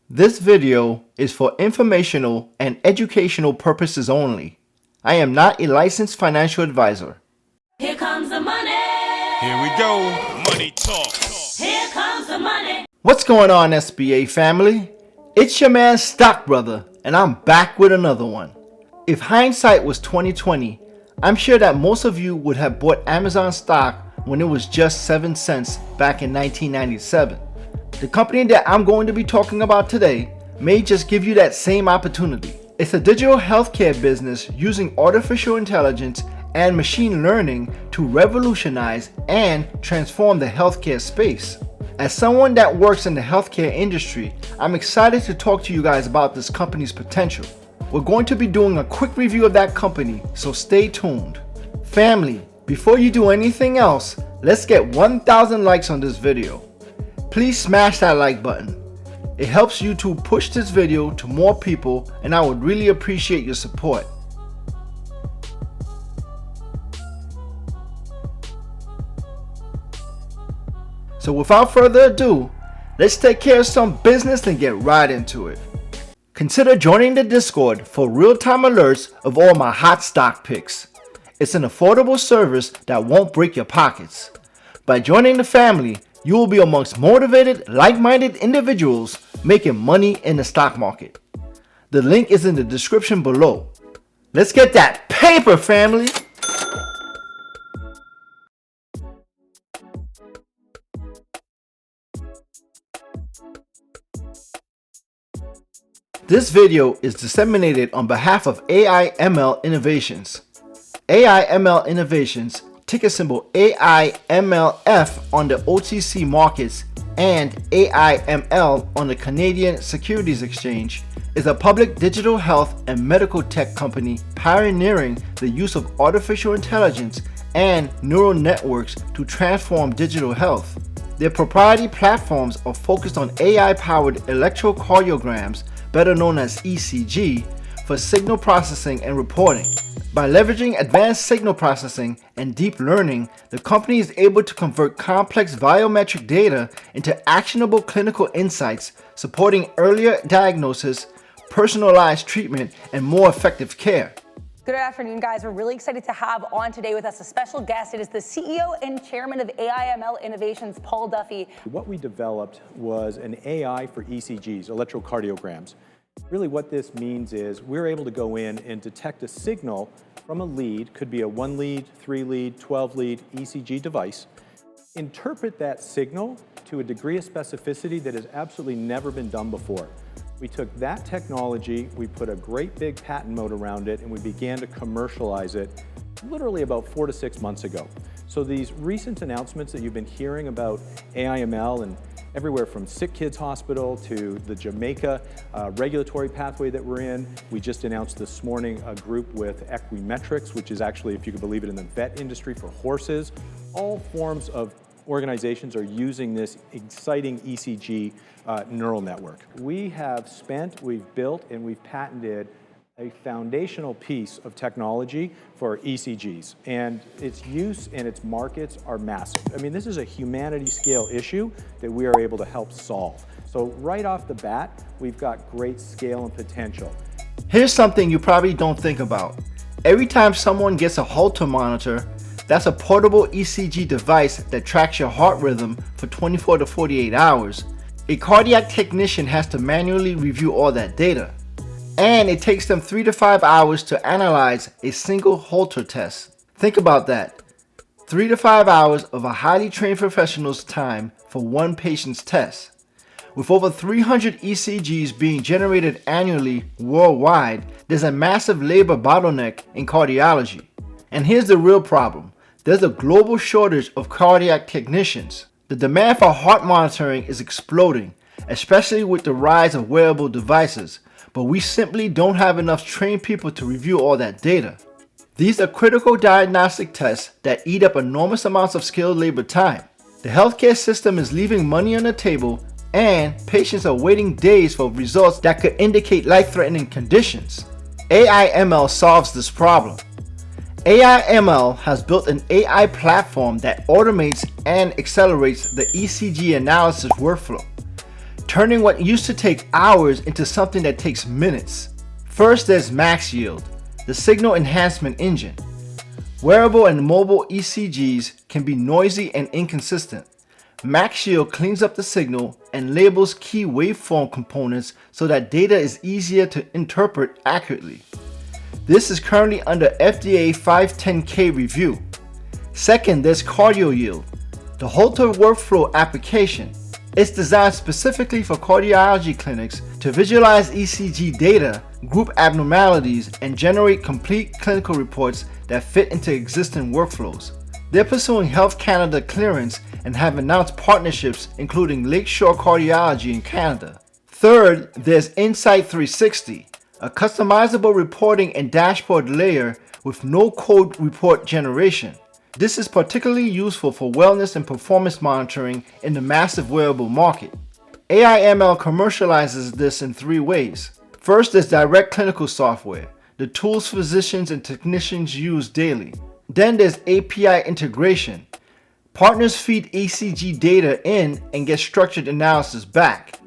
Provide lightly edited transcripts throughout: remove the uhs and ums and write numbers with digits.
This video is for informational and educational purposes only. I am not a licensed financial advisor. Here comes the money. Here we go. Money talk. Here comes the money. What's going on, SBA family? It's your man Stock Brother, and I'm back with another one. If hindsight was 2020, I'm sure that most of you would have bought Amazon stock when it was just 7 cents back in 1997. The company that I'm going to be talking about today may just give you that same opportunity. It's a digital healthcare business using artificial intelligence and machine learning to revolutionize and transform the healthcare space. As someone that works in the healthcare industry, I'm excited to talk to you guys about this company's potential. We're going to be doing a quick review of that company, so stay tuned. Family, before you do anything else, let's get 1,000 likes on this video. Please smash that like button. It helps YouTube push this video to more people, and I would really appreciate your support. So without further ado, let's take care of some business and get right into it. Consider joining the Discord for real-time alerts of all my hot stock picks. It's an affordable service that won't break your pockets. By joining the family, you will be amongst motivated, like-minded individuals making money in the stock market. The link is in the description below. Let's get that paper, family! This video is disseminated on behalf of AIML Innovations. AIML Innovations, ticker symbol AIMLF on the OTC markets and AIML on the Canadian Securities Exchange, is a public digital health and medical tech company pioneering the use of artificial intelligence and neural networks to transform digital health. Their proprietary platforms are focused on AI-powered electrocardiograms, better known as ECG, for signal processing and reporting. By leveraging advanced signal processing and deep learning, the company is able to convert complex biometric data into actionable clinical insights, supporting earlier diagnosis, personalized treatment, and more effective care. Good afternoon, guys. We're really excited to have on today with us a special guest. It is the CEO and Chairman of AIML Innovations, Paul Duffy. What we developed was an AI for ECGs, electrocardiograms. Really what this means is we're able to go in and detect a signal from a lead, could be a 1 lead, 3 lead, 12 lead ECG device, interpret that signal to a degree of specificity that has absolutely never been done before. We took that technology, we put a great big patent moat around it, and we began to commercialize it literally about 4 to 6 months ago. So these recent announcements that you've been hearing about AIML and everywhere from Sick Kids Hospital to the Jamaica regulatory pathway that we're in. We just announced this morning a group with Equimetrics, which is actually, if you can believe it, in the vet industry for horses. All forms of organizations are using this exciting ECG neural network. We have we've built, and we've patented a foundational piece of technology for ECGs, and its use and its markets are massive. I mean, this is a humanity scale issue that we are able to help solve. So right off the bat, we've got great scale and potential. Here's something you probably don't think about. Every time someone gets a Holter monitor, that's a portable ECG device that tracks your heart rhythm for 24 to 48 hours. A cardiac technician has to manually review all that data. And it takes them 3 to 5 hours to analyze a single Holter test. Think about that. 3 to 5 hours of a highly trained professional's time for one patient's test. With over 300 ECGs being generated annually worldwide, there's a massive labor bottleneck in cardiology. And here's the real problem. There's a global shortage of cardiac technicians. The demand for heart monitoring is exploding, especially with the rise of wearable devices. But we simply don't have enough trained people to review all that data. These are critical diagnostic tests that eat up enormous amounts of skilled labor time. The healthcare system is leaving money on the table, and patients are waiting days for results that could indicate life-threatening conditions. AIML solves this problem. AIML has built an AI platform that automates and accelerates the ECG analysis workflow. turning what used to take hours into something that takes minutes. First, there's Max Yield, the signal enhancement engine. Wearable and mobile ECGs can be noisy and inconsistent. Max Yield cleans up the signal and labels key waveform components so that data is easier to interpret accurately. This is currently under FDA 510(k) review. Second, there's Cardio Yield, the Holter workflow application. It's designed specifically for cardiology clinics to visualize ECG data, group abnormalities, and generate complete clinical reports that fit into existing workflows. They're pursuing Health Canada clearance and have announced partnerships including Lakeshore Cardiology in Canada. Third, there's Insight 360, a customizable reporting and dashboard layer with no-code report generation. This is particularly useful for wellness and performance monitoring in the massive wearable market. AIML commercializes this in 3 ways. First, there's direct clinical software, the tools physicians and technicians use daily. Then there's API integration. Partners feed ECG data in and get structured analysis back.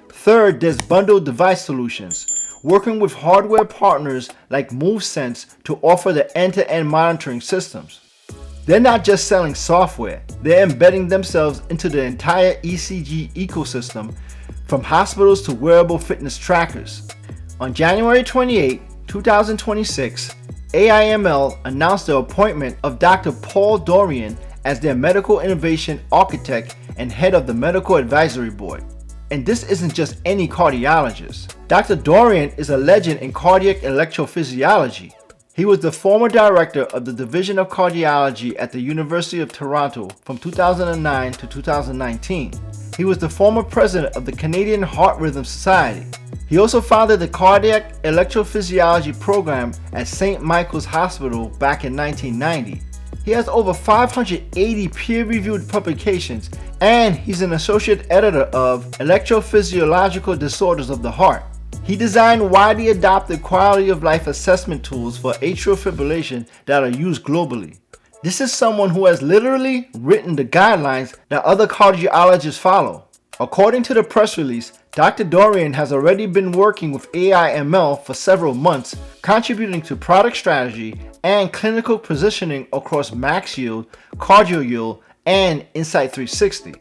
Third, there's bundled device solutions, working with hardware partners like MoveSense to offer the end-to-end monitoring systems. They're not just selling software, they're embedding themselves into the entire ECG ecosystem, from hospitals to wearable fitness trackers. On January 28, 2026, AIML announced the appointment of Dr. Paul Dorian as their Medical Innovation Architect and head of the Medical Advisory Board. And this isn't just any cardiologist. Dr. Dorian is a legend in cardiac electrophysiology. He was the former director of the Division of Cardiology at the University of Toronto from 2009 to 2019. He was the former president of the Canadian Heart Rhythm Society. He also founded the Cardiac Electrophysiology program at St. Michael's Hospital back in 1990. He has over 580 peer-reviewed publications, and he's an associate editor of Electrophysiological Disorders of the Heart. He designed widely adopted quality of life assessment tools for atrial fibrillation that are used globally. This is someone who has literally written the guidelines that other cardiologists follow. According to the press release, Dr. Dorian has already been working with AIML for several months, contributing to product strategy and clinical positioning across Max Yield, Cardio Yield, and Insight 360.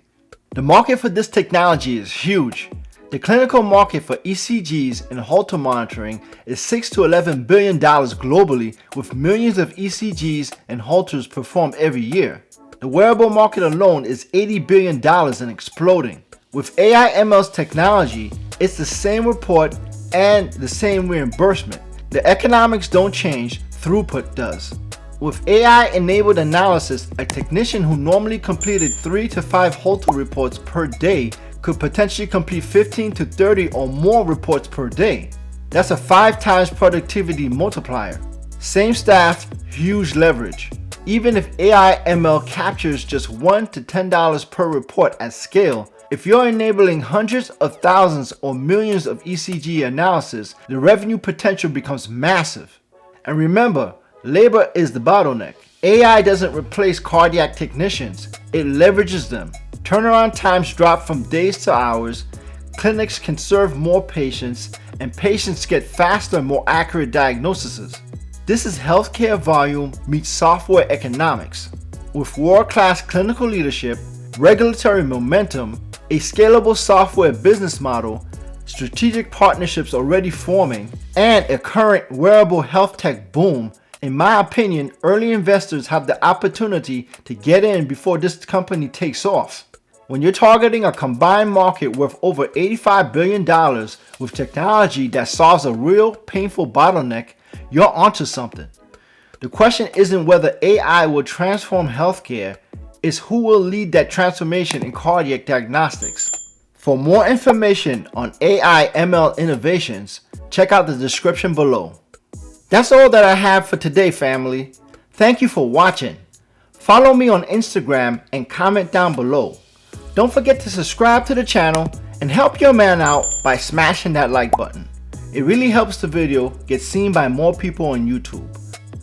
The market for this technology is huge. The clinical market for ECGs and Holter monitoring is $6 to $11 billion globally, with millions of ECGs and Holters performed every year. The wearable market alone is $80 billion and exploding. With AIML's technology, it's the same report and the same reimbursement. The economics don't change, throughput does. With AI-enabled analysis, a technician who normally completed 3 to 5 Holter reports per day could potentially complete 15 to 30 or more reports per day. That's a 5 times productivity multiplier. Same staff, huge leverage. Even if AIML captures just $1 to $10 per report at scale, if you're enabling hundreds of thousands or millions of ECG analysis, the revenue potential becomes massive. And remember, labor is the bottleneck. AI doesn't replace cardiac technicians, it leverages them. Turnaround times drop from days to hours, clinics can serve more patients, and patients get faster and more accurate diagnoses. This is healthcare volume meets software economics. With world-class clinical leadership, regulatory momentum, a scalable software business model, strategic partnerships already forming, and a current wearable health tech boom, in my opinion, early investors have the opportunity to get in before this company takes off. When you're targeting a combined market worth over $85 billion with technology that solves a real painful bottleneck, you're onto something. The question isn't whether AI will transform healthcare, it's who will lead that transformation in cardiac diagnostics. For more information on AIML innovations, check out the description below. That's all that I have for today, family. Thank you for watching. Follow me on Instagram and comment down below. Don't forget to subscribe to the channel and help your man out by smashing that like button. It really helps the video get seen by more people on YouTube.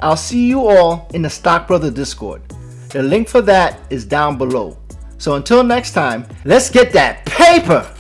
I'll see you all in the Stock Brother Discord. The link for that is down below. So until next time, let's get that paper!